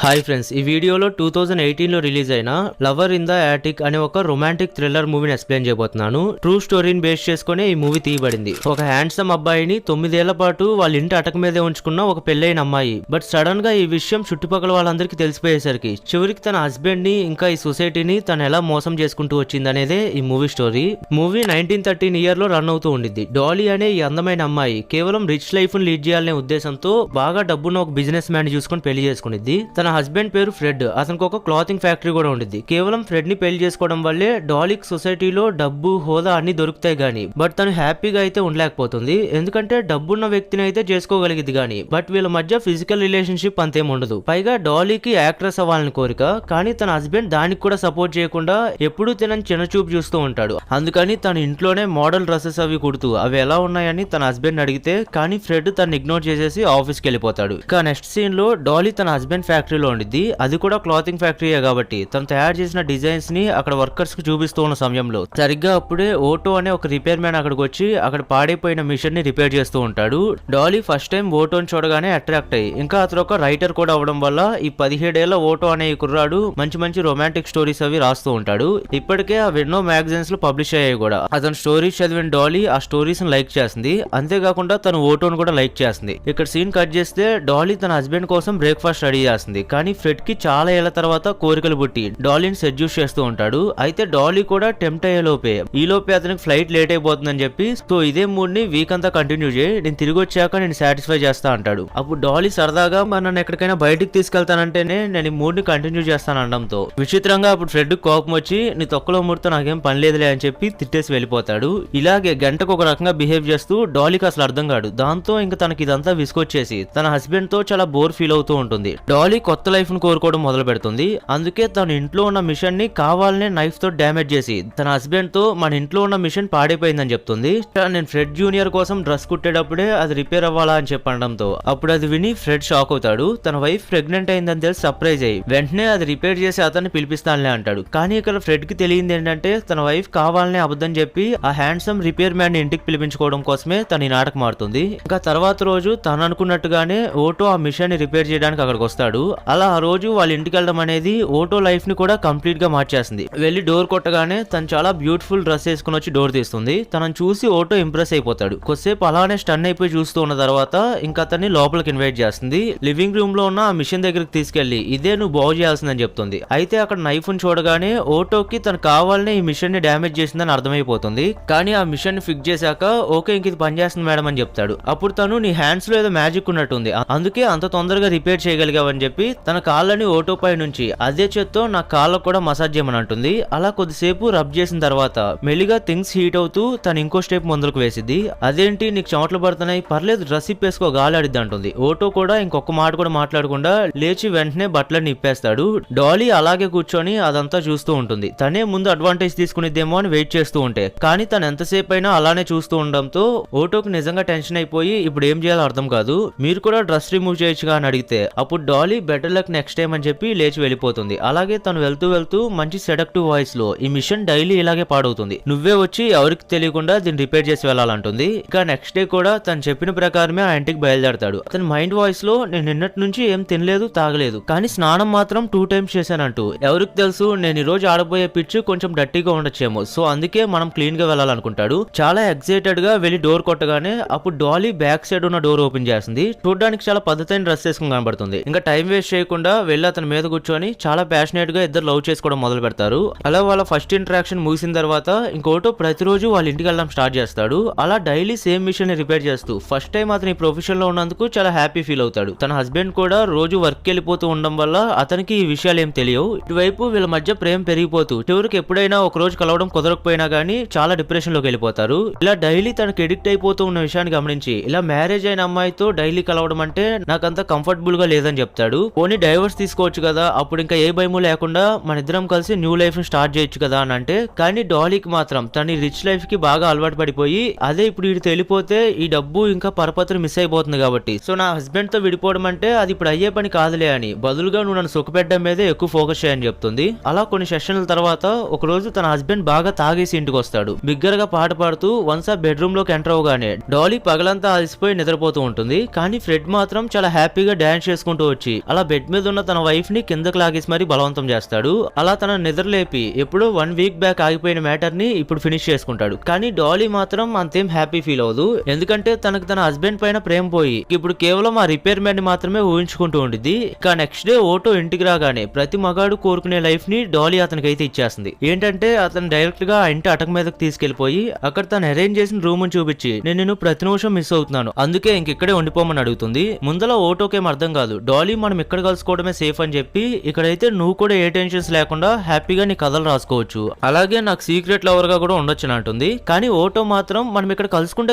Hi friends, ఈ వీడియోలో 2018లో release అయిన లవర్ ఇన్ ద యాటిక్ అనే ఒక రొమాంటిక్ థ్రిల్లర్ మూవీని ఎక్స్ప్లెయిన్ చేయబోతున్నాను. ట్రూ స్టోరీని బేస్ చేసుకుని ఈ మూవీ తీయబడింది. ఒక హ్యాండ్సమ్ అబ్బాయిని 9 ఏళ్ల పాటు వాళ్ళ ఇంటి అటక మీదే ఉంచుకున్న ఒక పెళ్ళైన అమ్మాయి. బట్ సడన్ గా ఈ విషయం చుట్టుపక్కల వాళ్ళందరికీ తెలిసిపోయేసరికి చివరికి తన హస్బెండ్ ని ఇంకా ఈ సొసైటీని తను ఎలా మోసం చేసుకుంటూ వచ్చింది అనేదే ఈ మూవీ స్టోరీ. మూవీ 1913 ఇయర్ లో రన్ అవుతూ ఉండిద్ది. డాలీ అనే ఈ అందమైన అమ్మాయి కేవలం రిచ్ లైఫ్ ని లీడ్ చేయాలనే ఉద్దేశంతో బాగా డబ్బున్న ఒక బిజినెస్ మ్యాన్ చూసుకుని పెళ్లి చేసుకునిద్ది. తన హస్బెండ్ పేరు ఫ్రెడ్. అతనికి ఒక క్లాతింగ్ ఫ్యాక్టరీ కూడా ఉండిద్ది. కేవలం ఫ్రెడ్ ని పెళ్లి చేసుకోవడం వల్లే డాలీకి సొసైటీలో డబ్బు హోదా అన్ని దొరుకుతాయి గానీ బట్ తను హ్యాపీగా అయితే ఉండలేకపోతుంది. ఎందుకంటే డబ్బున్న వ్యక్తిని అయితే చేసుకోగలిగింది గానీ బట్ వీళ్ళ మధ్య ఫిజికల్ రిలేషన్షిప్ అంతేం ఉండదు. పైగా డాలీకి యాక్ట్రెస్ అవ్వాలని కోరిక, కానీ తన హస్బెండ్ దానికి కూడా సపోర్ట్ చేయకుండా ఎప్పుడూ తినని చిన్న చూపు చూస్తూ ఉంటాడు. అందుకని తన ఇంట్లోనే మోడల్ డ్రెస్సెస్ అవి కుడుతూ అవి ఎలా ఉన్నాయని తన హస్బెండ్ అడిగితే కానీ ఫ్రెడ్ తను ఇగ్నోర్ చేసేసి ఆఫీస్కి వెళ్ళిపోతాడు. ఇక నెక్స్ట్ సీన్ లో డాలీ తన హస్బెండ్ ఫ్యాక్టరీలో ఉండిద్ది. అది కూడా క్లాతింగ్ ఫ్యాక్టరీయే కాబట్టి తను తయారు చేసిన డిజైన్స్ ని అక్కడ వర్కర్స్ కి చూపిస్తూ ఉన్న సమయంలో సరిగ్గా అప్పుడే ఓటో అనే ఒక రిపేర్ మ్యాన్ అక్కడికి వచ్చి అక్కడ పాడైపోయిన మిషన్ ని రిపేర్ చేస్తూ ఉంటాడు. డాలీ ఫస్ట్ టైం ఓటోని చూడగానే అట్రాక్ట్ అయ్యి ఇంకా అతను ఒక రైటర్ కూడా అవడం వల్ల ఈ 17 ఏళ్ల ఓటో అనే ఈ కుర్రాడు మంచి మంచి రొమాంటిక్ స్టోరీస్ అవి రాస్తూ ఉంటాడు. ఇప్పటికే అవి ఎన్నో మ్యాగజైన్స్ లో పబ్లిష్ అయ్యాయి కూడా. అతను స్టోరీస్ చదివిన డాలీ ఆ స్టోరీస్ ని లైక్ చేస్తుంది. అంతేకాకుండా తను ఓటోను కూడా లైక్ చేస్తుంది. ఇక్కడ సీన్ కట్ చేస్తే డాలీ తన హస్బెండ్ కోసం బ్రేక్ఫాస్ట్ రెడీ చేస్తుంది. కానీ ఫ్రెడ్ కి చాలా ఏళ్ల తర్వాత కోరికలు పుట్టి డాలీని సెడ్యూస్ చేస్తూ ఉంటాడు. అయితే డాలీ కూడా టెంప్ట్ అయ్యే లోపే అతనికి ఫ్లైట్ లేట్ అయిపోతుందని చెప్పి సో ఇదే మూడ్ ని వీక్ అంతా కంటిన్యూ చేయి, నేను తిరిగి వచ్చాక నేను సాటిస్ఫై చేస్తా అంటాడు. అప్పుడు డాలీ సరదాగా నన్ను ఎక్కడికైనా బయటికి తీసుకెళ్తానంటేనే నేను ఈ మూడ్ ని కంటిన్యూ చేస్తాను అనడంతో విచిత్రంగా అప్పుడు ఫ్రెడ్ కోపం వచ్చి నీ తొక్కలో ముడితో నాకేం పని లేదులే అని చెప్పి తిట్టేసి వెళ్ళిపోతాడు. ఇలాగే గంటకు ఒక రకంగా బిహేవ్ చేస్తూ డాలీకి అసలు అర్థం కాడు. దాంతో ఇంకా తనకి ఇదంతా విసుకొచ్చేసి తన హస్బెండ్ తో చాలా బోర్ ఫీల్ అవుతూ ఉంటుంది. డాలీ కొత్త లైఫ్ ను కోరుకోవడం మొదలు పెడుతుంది. అందుకే తన ఇంట్లో ఉన్న మిషన్ ని కావాలనే నైఫ్ తో డ్యామేజ్ చేసి తన హస్బెండ్ తో మన ఇంట్లో ఉన్న మిషన్ పాడైపోయిందని చెప్తుంది. నేను ఫ్రెడ్ జూనియర్ కోసం డ్రెస్ కుట్టేటప్పుడే అది రిపేర్ అవ్వాలా అని చెప్పడంతో అప్పుడు అది విని ఫ్రెడ్ షాక్ అవుతాడు. తన వైఫ్ ప్రెగ్నెంట్ అయిందని తెలిసి సర్ప్రైజ్ అయ్యి వెంటనే అది రిపేర్ చేసి అతన్ని పిలిపిస్తానులే అంటాడు. కానీ ఇక్కడ ఫ్రెడ్ కి తెలియంది ఏంటంటే తన వైఫ్ కావాలనే అబద్ధం చెప్పి ఆ హ్యాండ్సమ్ రిపేర్ మ్యాన్ ని ఇంటికి పిలిపించుకోవడం కోసమే తన ఈ నాటకం ఆడుతుంది. ఇంకా తర్వాత రోజు తను అనుకున్నట్టుగానే ఓటో ఆ మిషన్ ని రిపేర్ చేయడానికి అక్కడికి వస్తాడు. అలా ఆ రోజు వాళ్ళ ఇంటికి వెళ్ళడం అనేది ఓటో లైఫ్ ని కూడా కంప్లీట్ గా మార్చేస్తుంది. వెళ్లి డోర్ కొట్టగానే తను చాలా బ్యూటిఫుల్ డ్రెస్ వేసుకుని వచ్చి డోర్ తీస్తుంది. తనను చూసి ఓటో ఇంప్రెస్ అయిపోతాడు. కొద్దిసేపు అలానే స్టన్ అయిపోయి చూస్తూ ఉన్న తర్వాత ఇంకా అతన్ని లోపలికి ఇన్వైట్ చేస్తుంది. లివింగ్ రూమ్ లో ఉన్న ఆ మిషన్ దగ్గరికి తీసుకెళ్లి ఇదే నువ్వు బాగు చేయాల్సిందని చెప్తుంది. అయితే అక్కడ నైఫ్ ని చూడగానే ఓటోకి తను కావాలనే ఈ మిషన్ ని డ్యామేజ్ చేసిందని అర్థమైపోతుంది. కానీ ఆ మిషన్ ని ఫిక్స్ చేశాక ఓకే ఇంక ఇది పనిచేస్తుంది మేడం అని చెప్తాడు. అప్పుడు తను నీ హ్యాండ్స్ లో ఏదో మ్యాజిక్ ఉన్నట్టుంది, అందుకే అంత తొందరగా రిపేర్ చేయగలిగావని చెప్పి తన కాళ్ళని ఓటో పై నుంచి అదే చేత్తో నా కాళ్ళకు కూడా మసాజ్ చేయమని అంటుంది. అలా కొద్దిసేపు రబ్ చేసిన తర్వాత మెల్లిగా థింగ్స్ హీట్ అవుతూ తను ఇంకో స్టెప్ ముందుకు వేసిద్ది. అదేంటి నీకు చెమటలు పడుతున్నాయి, పర్లేదు డ్రెస్ ఇప్పేసుకో గాలి ఆడిద్ది అంటుంది. ఓటో కూడా ఇంకొక మాట కూడా మాట్లాడకుండా లేచి వెంటనే బట్టలని ఇప్పేస్తాడు. డాలీ అలాగే కూర్చొని అదంతా చూస్తూ ఉంటుంది. తనే ముందు అడ్వాంటేజ్ తీసుకునిద్దేమో అని వెయిట్ చేస్తూ ఉంటే కానీ తను ఎంతసేపు అయినా అలానే చూస్తూ ఉండడంతో ఓటోకి నిజంగా టెన్షన్ అయిపోయి ఇప్పుడు ఏం చేయాలో అర్థం కాదు, మీరు కూడా డ్రెస్ రిమూవ్ చేయొచ్చుగా అని అడిగితే అప్పుడు Dolly better luck next time అని చెప్పి లేచి వెళ్ళిపోతుంది. అలాగే తను వెళ్తూ మంచి సెడక్టివ్ వాయిస్ లో ఈ మిషన్ డైలీ ఇలాగే పాడవుతుంది, నువ్వే వచ్చి ఎవరికి తెలియకుండా దీన్ని రిపేర్ చేసి వెళ్ళాలంటుంది. ఇంకా నెక్స్ట్ డే కూడా తను చెప్పిన ప్రకారమే ఆ ఇంటికి బయలుదేరతాడు. అతని మైండ్ వాయిస్ లో నేను నిన్నటి నుంచి ఏం తినలేదు తాగలేదు కానీ స్నానం మాత్రం 2 times చేశానంటూ. ఎవరికి తెలుసు నేను ఈ రోజు ఆడబోయే పిచ్ కొంచెం డర్టీగా ఉండొచ్చేమో, సో అందుకే మనం క్లీన్ గా వెళ్ళాలనుకుంటాడు. చాలా ఎక్సైటెడ్ గా వెళ్లి డోర్ కొట్టగానే అప్పుడు డాలీ బ్యాక్ సైడ్ ఉన్న డోర్ ఓపెన్ చేస్తుంది. చూడడానికి చాలా పద్ధతైన డ్రెస్ వేసుకుని కనబడుతుంది. ఇంకా టైం వేస్ట్ చేయకుండా వెళ్లి అతని మీద కూర్చొని చాలా ప్యాషనేట్ గా ఇద్దరు లవ్ చేసుకోవడం మొదలు పెడతారు. అలా వాళ్ళ ఫస్ట్ ఇంటరాక్షన్ ముగిసిన తర్వాత ఇంకోటో ప్రతిరోజు వాళ్ళ ఇంటికి వెళ్ళడం స్టార్ట్ చేస్తాడు. అలా డైలీ సేమ్ మిషన్ ని రిపేర్ చేస్తూ ఫస్ట్ టైం అతని ప్రొఫెషన్ లో ఉన్నందుకు చాలా హ్యాపీ ఫీల్ అవుతాడు. తన హస్బెండ్ కూడా రోజు వర్క్ వెళ్ళిపోతూ ఉండడం వల్ల అతనికి ఈ విషయాలు ఏం తెలియవు. ఇటువైపు వీళ్ళ మధ్య ప్రేమ పెరిగిపోతూ చివరికి ఎప్పుడైనా ఒక రోజు కలవడం కుదరకపోయినా గానీ చాలా డిప్రెషన్ లోకి వెళ్ళిపోతారు. ఇలా డైలీ తనకి ఎడిక్ట్ అయిపోతూ ఉన్న విషయాన్ని గమనించి ఇలా మ్యారేజ్ అయిన అమ్మాయితో డైలీ కలవడం అంటే నాకంత కంఫర్టబుల్ గా లేదని చెప్తాడు. పోనీ డైవర్స్ తీసుకోవచ్చు కదా, అప్పుడు ఇంకా ఏ భయము లేకుండా మన ఇద్దరం కలిసి న్యూ లైఫ్ ని స్టార్ట్ చేయొచ్చు కదా అని అంటే కానీ డాలీకి మాత్రం తన రిచ్ లైఫ్ కి బాగా అలవాటు పడిపోయి అదే ఇప్పుడు వీడితో వెళ్ళిపోతే ఈ డబ్బు ఇంకా పరపతిని మిస్ అయిపోతుంది కాబట్టి సో నా హస్బెండ్ తో విడిపోవడం అంటే అది ఇప్పుడు అయ్యే పని కాదులే అని బదులుగా నువ్వు నన్ను సుఖపెట్టడం మీదే ఎక్కువ ఫోకస్ చేయని చెప్తుంది. అలా కొన్ని సెషన్ల తర్వాత ఒక రోజు తన హస్బెండ్ బాగా తాగేసి ఇంటికి వస్తాడు. బిగ్గర్ గా పాట పాడుతూ వన్స్ ఆ బెడ్రూమ్ లోకి ఎంటర్ అవగానే డాలీ పగలంతా అలసిపోయి నిద్రపోతూ ఉంటుంది. కానీ ఫ్రెడ్ మాత్రం చాలా హ్యాపీగా డాన్స్ చేసుకుంటూ వచ్చి అలా బెడ్ మీద ఉన్న తన వైఫ్ ని కిందకు లాగేసి మరి బలవంతం చేస్తాడు. అలా తన నిద్రలేపి ఎప్పుడో 1 వీక్ బ్యాక్ ఆగిపోయిన మ్యాటర్ ని ఇప్పుడు ఫినిష్ చేసుకుంటాడు. కానీ డాలీ మాత్రం అంతేం హ్యాపీ ఫీల్ అవ్వదు. ఎందుకంటే తనకు తన హస్బెండ్ పైన ప్రేమ పోయి ఇప్పుడు కేవలం ఆ రిపేర్ మ్యాన్ ని మాత్రమే ఊహించుకుంటూ ఉండిద్ది. ఇక నెక్స్ట్ డే ఓటో ఇంటికి రాగానే ప్రతి మగాడు కోరుకునే లైఫ్ ని డాలీ అతనికైతే ఇచ్చేస్తుంది. ఏంటంటే అతను డైరెక్ట్ గా ఆ ఇంటి అటక మీదకి తీసుకెళ్లిపోయి అక్కడ తను అరేంజ్ చేసిన రూమ్ ని చూపించి నేను ప్రతి నిమిషం మిస్ అవుతున్నాను, అందుకే ఇంకెక్కడే ఉండిపోమని అడుగుతుంది. ముందల ఓటోకేం అర్థం కాదు. డాలీ మనం ఇక్కడ కలుసుకోవడమే సేఫ్ అని చెప్పి ఇక్కడైతే నువ్వు కూడా ఏ టెన్షన్స్ లేకుండా హ్యాపీగా నీ కథలు రాసుకోవచ్చు, అలాగే నాకు సీక్రెట్ లవర్ గా కూడా ఉండొచ్చు అని అంటుంది. కానీ ఓటో మాత్రం మనం ఇక్కడ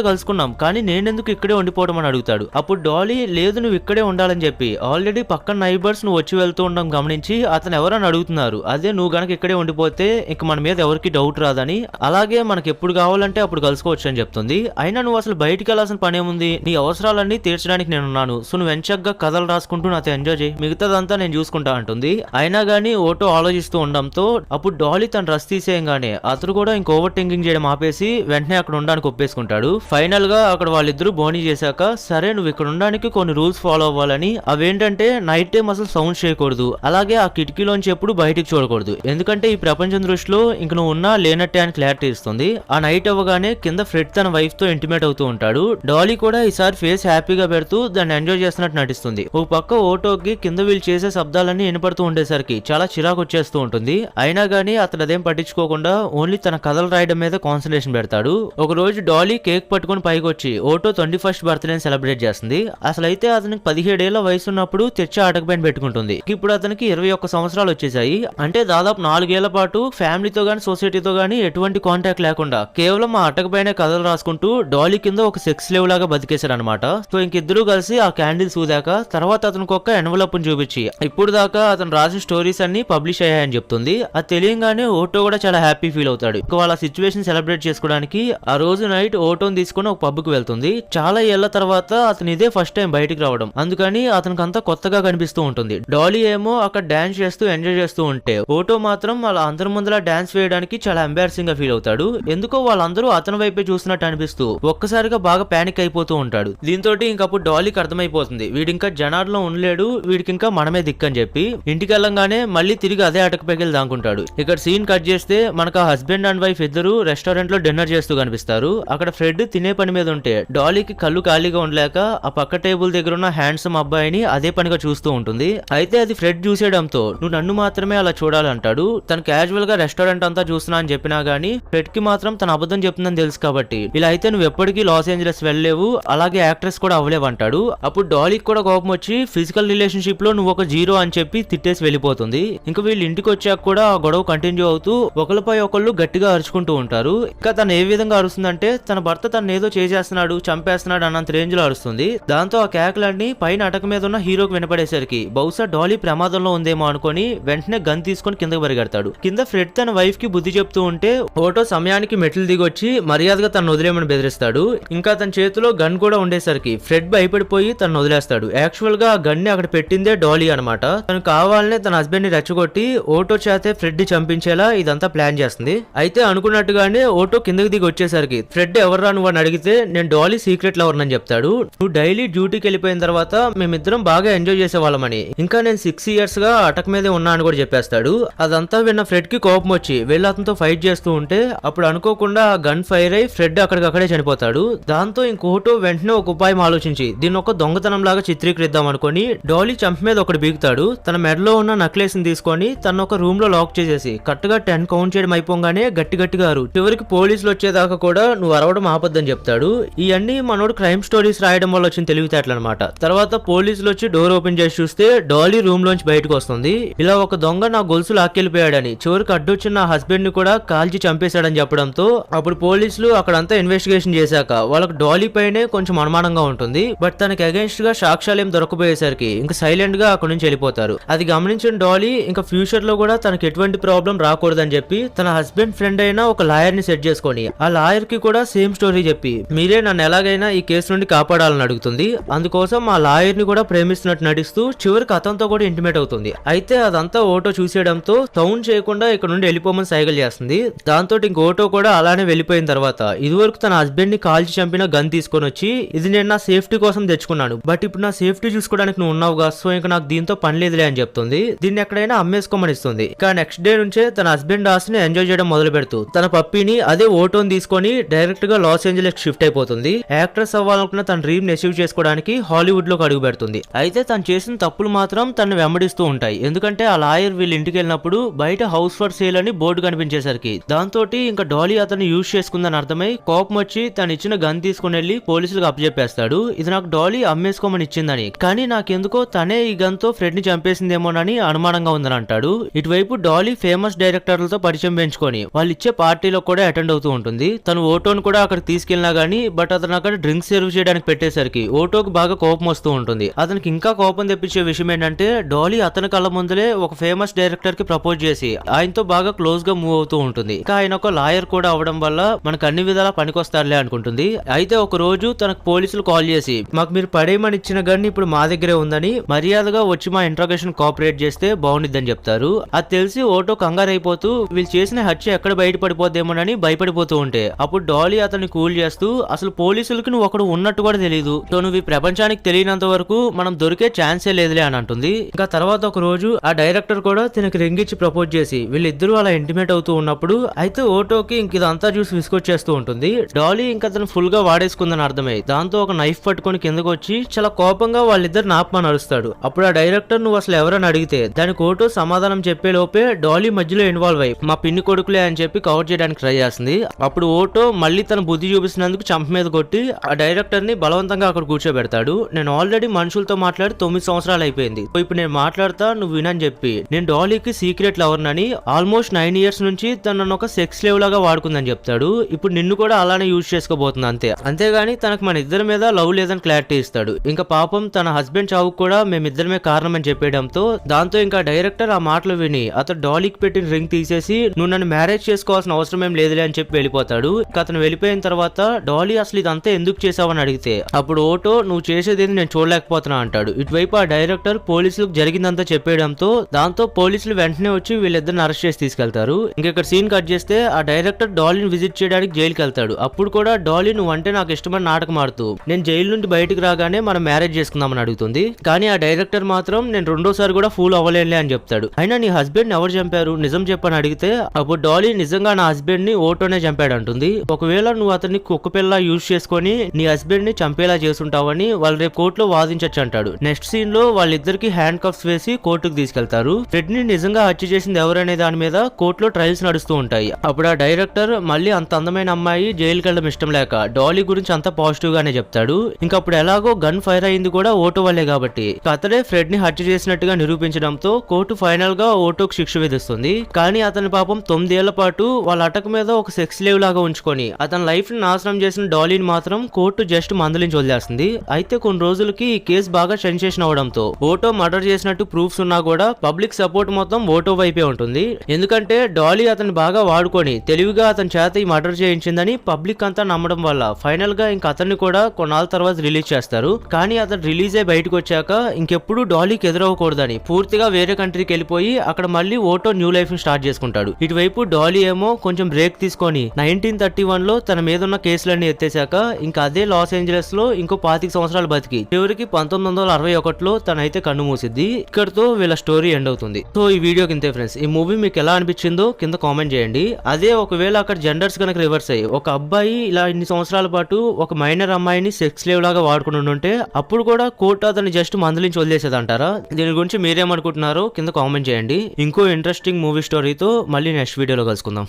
కలుసుకున్నాం కానీ నేనెందుకు ఇక్కడే ఉండిపోవడం అని అడుగుతాడు. అప్పుడు డాలీ లేదు నువ్వు ఇక్కడే ఉండాలని చెప్పి ఆల్రెడీ పక్కన నైబర్స్ నువ్వు వచ్చి వెళ్తూ ఉండడం గమనించి అతను ఎవరని అడుగుతున్నారు. అదే నువ్వు గనక ఇక్కడే ఉండిపోతే ఇంక మన మీద ఎవరికి డౌట్ రాదని, అలాగే మనకి ఎప్పుడు కావాలంటే అప్పుడు కలుసుకోవచ్చు అని చెప్తుంది. అయినా నువ్వు అసలు బయటికి వెళ్ళాల్సిన పనేముంది, నీ అవసరాలన్నీ తీర్చడానికి నేనున్నాను, సో నువ్వు ఎంచగ్గా కథలు రాసుకుంటూ నాతో ఎంజాయ్ చేయి, మిగతాదంతా నేను చూసుకుంటా అంటుంది. అయినా గానీ ఓటో ఆలోచిస్తూ ఉండడంతో అప్పుడు డాలీ తన డ్రెస్ తీసేయంగానే అతను కూడా ఇంక ఓవర్ థింకింగ్ చేయడం ఆపేసి వెంటనే అక్కడ ఉండడానికి ఒప్పేసుకుంటాడు. ఫైనల్ గా అక్కడ వాళ్ళిద్దరూ బోనీ చేశాక సరే నువ్వు ఇక్కడ ఉండడానికి కొన్ని రూల్స్ ఫాలో అవ్వాలని, అవేంటంటే నైట్ టైం అసలు సౌండ్ చేయకూడదు, అలాగే ఆ కిటికీలోంచి ఎప్పుడు బయటికి చూడకూడదు, ఎందుకంటే ఈ ప్రపంచం దృష్టిలో ఇంక నువ్వు ఉన్నా లేనట్టే అని క్లారిటీ ఇస్తుంది. ఆ నైట్ అవ్వగానే కింద ఫ్రెడ్ తన వైఫ్ తో ఇంటిమేట్ అవుతూ ఉంటాడు. డాలీ కూడా ఈసారి ఫేస్ హ్యాపీగా పెడుతూ దాన్ని ఎంజాయ్ చేస్తున్నట్టు నటిస్తుంది. ఒక పక్క ఓటోకి కింద వీళ్ళు చేసే శబ్దాలన్నీ వినపడుతూ ఉండేసరికి చాలా చిరాకు వచ్చేస్తూ ఉంటుంది. అయినా గానీ అతను అదేం పట్టించుకోకుండా ఓన్లీ తన కథలు రాయడం మీద కాన్సన్ట్రేషన్ పెడతాడు. ఒక రోజు డాలీ కేక్ పట్టుకుని పైకి వచ్చి ఓటో 21st బర్త్డే సెలబ్రేట్ చేస్తుంది. అసలైతే అతనికి 17 ఏళ్ల వయసు ఉన్నప్పుడు తెచ్చి ఆటకపైన పెట్టుకుంటుంది. ఇప్పుడు అతనికి 21 సంవత్సరాలు వచ్చేసాయి. అంటే దాదాపు 4 ఏళ్ల పాటు ఫ్యామిలీతో గానీ సొసైటీతో గానీ ఎటువంటి కాంటాక్ట్ లేకుండా కేవలం ఆ అటకపైన కథలు రాసుకుంటూ డాలీ కింద ఒక సెక్స్ లేవ్ లాగా బతికేశాడు అనమాట. సో ఇంకిద్దరు కలిసి ఆ క్యాండిల్స్ ఊదాక తర్వాత అతనికి ఒక ఎన్వలప్ చూపించి ఇప్పుడు దాకా అతను రాసిన స్టోరీస్ అన్ని పబ్లిష్ అయ్యాయని చెప్తుంది. అది తెలియగానే ఓటో కూడా చాలా హ్యాపీ ఫీల్ అవుతాడు. వాళ్ళ సిచ్యువేషన్ సెలబ్రేట్ చేసుకోవడానికి ఆ రోజు నైట్ ఓటోని తీసుకుని ఒక పబ్ కు వెళ్తుంది. చాలా ఏళ్ల తర్వాత అతను ఇదే ఫస్ట్ టైం బయటికి రావడం, అందుకని అతనికి అంతా కొత్తగా కనిపిస్తూ ఉంటుంది. డాలీ ఏమో అక్కడ డాన్స్ చేస్తూ ఎంజాయ్ చేస్తూ ఉంటే ఓటో మాత్రం వాళ్ళ అందరి ముందర డాన్స్ వేయడానికి చాలా ఎంబారసింగ్ గా ఫీల్ అవుతాడు. ఎందుకో వాళ్ళందరూ అతని వైపే చూసినట్టు అనిపిస్తూ ఒక్కసారిగా బాగా పానిక్ అయిపోతూ ఉంటాడు. దీంతో ఇంకప్పుడు డాలీకి అర్థమైపోతుంది వీడింకా జనాల్లో ఉండలేడు, వీడికి ఇంకా మనమే దిక్కని చెప్పి ఇంటికి వెళ్ళంగానే మళ్ళీ తిరిగి అదే అటకపైకి దాంకుంటాడు. ఇక్కడ సీన్ కట్ చేస్తే మనకు హస్బెండ్ అండ్ వైఫ్ ఇద్దరు రెస్టారెంట్ లో డిన్నర్ చేస్తూ కనిపిస్తారు. అక్కడ ఫ్రెడ్ తినే పని మీద ఉంటే డాలీకి కళ్ళు ఖాళీగా ఉండలేక ఆ పక్క టేబుల్ దగ్గర ఉన్న హ్యాండ్సమ్ అబ్బాయిని అదే పనిగా చూస్తూ ఉంటుంది. అయితే అది ఫ్రెడ్ చూసేయడంతో నువ్వు నన్ను మాత్రమే అలా చూడాలంటాడు. తను క్యాజువల్ గా రెస్టారెంట్ అంతా చూస్తున్నా అని చెప్పినా గానీ ఫ్రెడ్ కి మాత్రం తన అబద్ధం చెప్తుందని తెలుసు కాబట్టి ఇలా అయితే నువ్వు ఎప్పటికీ లాస్ ఏంజలస్ వెళ్ళలేవు, అలాగే యాక్ట్రెస్ కూడా అవ్వలేవు అంటాడు. అప్పుడు డాలీకి కూడా కోపం వచ్చి ఫిజికల్ రిలేషన్షిప్ లో నువ్వు ఒక జీరో అని చెప్పి తిట్టేసి వెళ్ళిపోతుంది. ఇంకా వీళ్ళు ఇంటికి వచ్చాక కూడా ఆ గొడవ కంటిన్యూ అవుతూ ఒకరిపై ఒకళ్ళు గట్టిగా అరుచుకుంటూ ఉంటారు. ఇంకా తను ఏ విధంగా అరుస్తుందంటే తన భర్త తను ఏదో చేసేస్తున్నాడు, చంపేస్తున్నాడు అన్నంత రేంజ్ లో అరుస్తుంది. దాంతో ఆ కేకలన్నీ పైన అటక మీద ఉన్న హీరోకి వినపడేసరికి బహుశా డాలీ ప్రమాదంలో ఉందేమో అనుకుని వెంటనే గన్ తీసుకుని కిందకి పరిగెడతాడు. కింద ఫ్రెడ్ తన వైఫ్ కి బుద్ధి చెప్తూ ఉంటే ఓటో సమయానికి మెట్లు దిగొచ్చి మర్యాదగా తను వదిలేమని బెదిరిస్తాడు. ఇంకా తన చేతిలో గన్ కూడా ఉండేసరికి ఫ్రెడ్ భయపడిపోయి తను వదిలేస్తాడు. యాక్చువల్ గా ఆ గన్ ని అక్కడ పెట్టిందే డాలీ అనమాట. తను కావాలనే తన హస్బెండ్ ని రెచ్చగొట్టి ఓటో చేతే ఫ్రెడ్ చంపించేలా ఇదంతా ప్లాన్ చేస్తుంది. అయితే అనుకున్నట్టుగానే ఓటో కిందకి దిగి వచ్చేసరికి ఫ్రెడ్ ఎవర్రా నువ్వు అని అడిగితే నేను డాలీ సీక్రెట్ లవర్ అని చెప్తాడు. నువ్వు డైలీ డ్యూటీకి వెళ్ళిపోయిన తర్వాత మేమిద్దరం బాగా ఎంజాయ్ చేసేవాళ్ళమని, ఇంకా నేను 6 years గా అటక మీదే ఉన్నా అని కూడా చెప్పేస్తాడు. అదంతా విన్న ఫ్రెడ్ కి కోపం వచ్చి వెళ్ళి అతనితో ఫైట్ చేస్తూ ఉంటే అప్పుడు అనుకోకుండా ఆ గన్ ఫైర్ అయి ఫ్రెడ్ అక్కడికక్కడే చనిపోతాడు. దాంతో ఇంకోటో వెంటనే ఒక ఉపాయం ఆలోచించి దీన్ని ఒక దొంగతనం లాగా చిత్రీకరిద్దాం అనుకుని డాలీ చంప మీద ఒకటి బీగుతాడు. తన మెడలో ఉన్న నెక్లెస్ ని తీసుకొని తన ఒక రూమ్ లో లాక్ చేసేసి కరెక్ట్గా 10 కౌంట్ చేయడం అయిపోగానే గట్టిగా అరు. చివరికి పోలీసులు వచ్చేదాకా కూడా నువ్వు అరవడం ఆపద్దని చెప్తాడు. ఇవన్నీ మనోడు క్రైమ్ స్టోరీస్ రాయడం వల్ల వచ్చిన తెలివితేటలు అనమాట. తర్వాత పోలీసులు వచ్చి డోర్ ఓపెన్ చేసి చూస్తే డాలీ రూమ్ లోంచి బయటకు వస్తుంది. ఇలా ఒక దొంగ నా గొలుసు లాక్కెళ్ళిపోయాడని, చివరికి అడ్డొచ్చిన నా హస్బెండ్ ని కూడా కాల్చి చంపేశాడని చెప్పడంతో అప్పుడు పోలీసులు అక్కడంతా ఇన్వెస్టిగేషన్ చేశాక వాళ్ళకి డాలీ పైనే కొంచెం అనుమానంగా ఉంటుంది. బట్ తనకి అగేన్స్ట్ గా సాక్ష్యాలు ఏం దొరకపోయేసరికి ఇంకా సైలెంట్ గా అక్కడ నుంచి వెళ్ళిపోతారు. అది గమనించిన డాలీ ఇంకా ఫ్యూచర్ లో కూడా తనకి ఎటువంటి ప్రాబ్లం రాకూడదని చెప్పి తన హస్బెండ్ ఫ్రెండ్ అయిన ఒక లాయర్ ని సెట్ చేసుకొని ఆ లాయర్ కి కూడా సేమ్ స్టోరీ చెప్పి మీరే నన్ను ఎలాగైనా ఈ కేసు నుండి కాపాడాలని అడుగుతుంది. అందుకోసం ఆ లాయర్ ని కూడా ప్రేమిస్తున్నట్టు నటిస్తూ చివరికి అతనితో కూడా ఇంటిమేట్ అవుతుంది. అయితే అదంతా ఓటో చూసేయడంతో సౌండ్ చేయకుండా ఇక్కడ నుండి వెళ్ళిపోమని సైకిల్ చేస్తుంది. దాంతో ఇంక ఓటో కూడా అలానే వెళ్ళిపోయిన తర్వాత ఇదివరకు తన హస్బెండ్ ని కాల్చి చంపిన గన్ తీసుకొని వచ్చి ఇది నేను నా సేఫ్టీ కోసం తెచ్చుకున్నాను, బట్ ఇప్పుడు నా సేఫ్టీ చూసుకోవడానికి నువ్వు ఉన్నావుగా, సో సో ఇంకా నాకు దీంతో పని లేదులే అని చెప్తుంది. దీన్ని ఎక్కడైనా అమ్మేసుకోమని ఇస్తుంది. ఇక నెక్స్ట్ డే నుంచే తన హస్బెండ్ డాస్ ని ఎంజాయ్ చేయడం మొదలు పెడుతూ తన పప్పీని అదే ఓటోని తీసుకొని డైరెక్ట్ గా లాస్ ఏంజలస్ షిఫ్ట్ అయిపోతుంది. యాక్ట్రెస్ అవ్వాలనుకున్న తన డ్రీమ్ అచీవ్ చేసుకోవడానికి హాలీవుడ్ లోకి అడుగు పెడుతుంది. అయితే తను చేసిన తప్పులు మాత్రం తను వెంబడిస్తూ ఉంటాయి. ఎందుకంటే ఆ లాయర్ వీళ్ళ ఇంటికి వెళ్ళినప్పుడు బయట హౌస్ ఫర్ సేల్ అని బోర్డు కనిపించేసరికి దాంతో ఇంకా డాలీ అతను యూజ్ చేసుకుందని అర్థమై కోపం వచ్చి తను ఇచ్చిన గన్ తీసుకుని వెళ్లి పోలీసులకు అప్పచెప్పేస్తాడు. ఇది నాకు డాలీ అమ్మేసుకోమని ఇచ్చిందని, కానీ నాకెందుకో తనే ఈ గన్ తో ఫ్రెడ్ ని చంపేసిందేమోనని అనుమానంగా ఉందని అంటాడు. ఇటువైపు డాలీ ఫేమస్ డైరెక్టర్లతో పరిచయం పెంచుకొని వాళ్ళు ఇచ్చే పార్టీలో కూడా అటెండ్ అవుతూ ఉంటుంది. తను ఓటోను కూడా అక్కడ తీసుకెళ్ళినా గానీ బట్ అతను అక్కడ డ్రింక్స్ సర్వ్ చేయడానికి పెట్టేసరికి ఓటోకి బాగా కోపం వస్తూ ఉంటుంది. అతనికి ఇంకా కోపం తెప్పించే విషయం ఏంటంటే డాలీ అతని కళ్ళ ముందులే ఒక ఫేమస్ డైరెక్టర్ కి ప్రపోజ్ చేసి ఆయనతో బాగా క్లోజ్ గా మూవ్ అవుతూ ఉంటుంది. ఇంకా ఆయన ఒక లాయర్ కూడా అవడం వల్ల మనకు అన్ని విధాలా పనికొస్తారులే అనుకుంటుంది. అయితే ఒక రోజు తనకు పోలీసులు కాల్ చేసి మాకు మీరు పడేయమని ఇచ్చిన గన్ ఇప్పుడు మా దగ్గరే ఉందని మర్యాదగా వచ్చి మా ఇంట్రాగేషన్ కోఆపరేట్ చేస్తే బాగుండిద్దని చెప్తారు. అది తెలిసి ఓటో కంగారు అయిపోతూ వీళ్ళు చేసిన హత్య ఎక్కడ బయట పడిపోద్దేమోనని భయపడిపోతూ ఉంటే అప్పుడు డాలీ అతన్ని కూల్ చేస్తూ అసలు పోలీసులకి నువ్వు ఒకడు ఉన్నట్టు కూడా తెలియదు, సో నువ్వు ఈ ప్రపంచానికి తెలియనంత వరకు మనం దొరికే ఛాన్సే లేదులే అని అంటుంది. ఇంకా తర్వాత ఒక రోజు ఆ డైరెక్టర్ కూడా తనకి రింగిచ్చి ప్రపోజ్ చేసి వీళ్ళిద్దరూ అలా ఇంటిమేట్ అవుతూ ఉన్నప్పుడు అయితే ఓటోకి ఇంక ఇదంతా చూసి విసుకొచ్చేస్తూ ఉంటుంది. డాలీ ఇంకా తను ఫుల్ గా వాడేసుకుందని అర్థమై దాంతో ఒక నైఫ్ పట్టుకొని కిందకు వచ్చి చాలా కోపంగా వాళ్ళిద్దరు నాపమని అరుస్తాడు. అప్పుడు ఆ డైరెక్టర్ నువ్వు అసలు ఎవరని అడిగితే దానికి ఓటో సమాధానం చెప్పే లోపే డాలీ మధ్యలో ఇన్వాల్వ్ అయ్యి మా పిన్ని కొడుకులే అని చెప్పి కవర్ చేయడానికి ట్రై చేస్తుంది. అప్పుడు ఓటో మళ్ళీ తన బుద్ధి చూపిస్తున్నందుకు చంప మీద కొట్టి ఆ డైరెక్టర్ ని బలవంతంగా అక్కడ కూర్చోబెడతాడు. నేను ఆల్రెడీ మనుషులతో మాట్లాడి 9 సంవత్సరాలు అయిపోయింది, ఇప్పుడు నేను మాట్లాడతా నువ్వు వినని చెప్పి నేను డాలీకి సీక్రెట్ లవర్ నని ఆల్మోస్ట్ 9 ఇయర్స్ నుంచి తనను ఒక సెక్స్ లేవ్ లాగా వాడుకుందని చెప్తాడు. ఇప్పుడు నిన్ను కూడా అలానే యూజ్ చేసుకోబోతుంది అంతేగాని తనకు మన ఇద్దరి మీద లవ్ లేదని క్లారిటీ ఇస్తాడు. ఇంకా పాపం తన హస్బెండ్ చావుకు కూడా మేమిద్దరమే కారణం అని చెప్పేయడంతో దాంతో ఇంకా డైరెక్టర్ ఆ మాటలు విని అతను డాలీకి పెట్టిన రింగ్ తీసేసి నువ్వు నన్ను మ్యారేజ్ చేసుకోవాల్సిన అవసరం ఏం లేదులే అని చెప్పి వెళ్ళిపోతాడు. అతను వెళ్ళిపోయిన తర్వాత డాలీ అసలు ఇదంతా ఎందుకు చేసావని అడిగితే అప్పుడు ఓటో నువ్వు చేసేది నేను చూడలేకపోతున్నా అంటాడు. ఇటువైపు ఆ డైరెక్టర్ పోలీసులకు జరిగిందంతా చెప్పేయడంతో దాంతో పోలీసులు వెంటనే వచ్చి వీళ్ళిద్దరిని అరెస్ట్ చేసి తీసుకెళ్తారు. ఇక్కడ సీన్ కట్ చేస్తే ఆ డైరెక్టర్ డాలీని విజిట్ చేయడానికి జైలుకి వెళ్తాడు. అప్పుడు కూడా డాలీ నువ్వు అంటే నాకు ఇష్టమని నాటకం ఆడుతూ నేను జైలు నుండి బయటకు రాగానే మనం మ్యారేజ్ చేసుకుందామని అడుగుతుంది. కానీ ఆ డైరెక్టర్ మాత్రం నేను రెండోసారి కూడా ఫూల్ అవ్వలేనులే అని చెప్తాడు. అయినా నీ హస్బెండ్ ఎవరు చంపారు నిజం చెప్పని అడిగితే అప్పుడు డాలీ నిజంగా నా హస్బెండ్ ని ఓటోనే చంపాడు అంటుంది. ఒకవేళ నువ్వు అతన్ని కుక్క పిల్ల యూజ్ చేసుకుని నీ హస్బెండ్ ని చంపేలా చేసుంటావని వాళ్ళు రేపు కోర్టులో వాదించచ్చు అంటాడు. నెక్స్ట్ సీన్ లో వాళ్ళిద్దరికి హ్యాండ్ కప్స్ వేసి కోర్టుకు తీసుకెళ్తారు. ఫ్రెడ్ ని నిజంగా హత్య చేసింది ఎవరనే దాని మీద కోర్టులో ట్రయల్స్ నడుస్తూ ఉంటాయి. అప్పుడు ఆ డైరెక్టర్ మళ్ళీ అంత అందమైన అమ్మాయి జైలుకి వెళ్ళడం ఇష్టం లేక డాలీ గురించి అంత పాజిటివ్ గానే చెప్తాడు. ఇంకప్పుడు ఎలాగో గన్ ఫైర్ అయింది కూడా ఓటో వల్లే కాబట్టి అతడే ఫ్రెడ్ ని హత్య చేసినట్టుగా నిరూపించడంతో కోర్టు ఫైనల్ గా ఓటోకు శిక్ష విధిస్తుంది. కానీ అతని పాపం 9 ఏళ్ల పాటు వాళ్ళ అటక మీద ఒక సెక్స్ లేవ్ లాగా ఉంచుకొని అతని లైఫ్ ని నాశనం చేసిన డాలీని మాత్రం కోర్టు జస్ట్ మందలించి వదిలేస్తుంది. అయితే కొన్ని రోజులకి ఈ కేసు బాగా సెన్సేషన్ అవడంతో ఓటో మర్డర్ చేసినట్టు ప్రూఫ్స్ ఉన్నా కూడా పబ్లిక్ సపోర్ట్ మొత్తం ఓటో వైపే ఉంటుంది. ఎందుకంటే డాలీ అతన్ని బాగా వాడుకొని తెలివిగా అతని చేత ఈ మర్డర్ చేయించిందని పబ్లిక్ అంతా నమ్మడం వల్ల ఫైనల్ గా ఇంక అతన్ని కూడా కొన్నాళ్ళ తర్వాత రిలీజ్ చేస్తారు. కానీ అతను రిలీజ్ అయ్యి బయటకు వచ్చాక ఇంకెప్పుడు డాలీకి ఎదురవ్వకూడదని పూర్తిగా వేరే కంట్రీకి వెళ్ళిపోయి అక్కడ మళ్ళీ ఓటో న్యూ లైఫ్ ని స్టార్ట్ చేసుకుంటాడు. ఇటువైపు డాలీ ఏమో కొంచెం బ్రేక్ తీసుకొని 1931 లో తన మీద ఉన్న కేసులన్నీ ఎత్తేసాక ఇంకా అదే లాస్ ఏంజలస్ లో ఇంకో 25 సంవత్సరాలు బతికి చివరికి 1961లో తనైతే కన్ను మూసిద్ది. ఇక్కడతో వీళ్ళ స్టోరీ ఎండ్ అవుతుంది. సో ఈ వీడియోకి ఇంతే ఫ్రెండ్స్. ఈ మూవీ మీకు ఎలా అనిపించిందో కింద కామెంట్ చేయండి. అదే ఒకవేళ అక్కడ జెండర్స్ కనుక రివర్స్ అయ్యి ఒక అబ్బాయి ఇలా ఇన్ని సంవత్సరాల పాటు ఒక మైనర్ అమ్మాయిని సెక్స్ లేవ్ లాగా వాడుకుని ఉంటే అప్పుడు కూడా కోర్టు అతన్ని జస్ట్ మందలించి వదిలేసేదంటారా? దీని గురించి మీరేమనుకుంటున్నారో కింద కామెంట్ చేయండి. ఇంకో ఇంట్రెస్టింగ్ మూవీ స్టోరీతో మళ్ళీ నెక్స్ట్ వీడియోలో కలుసుకుందాం.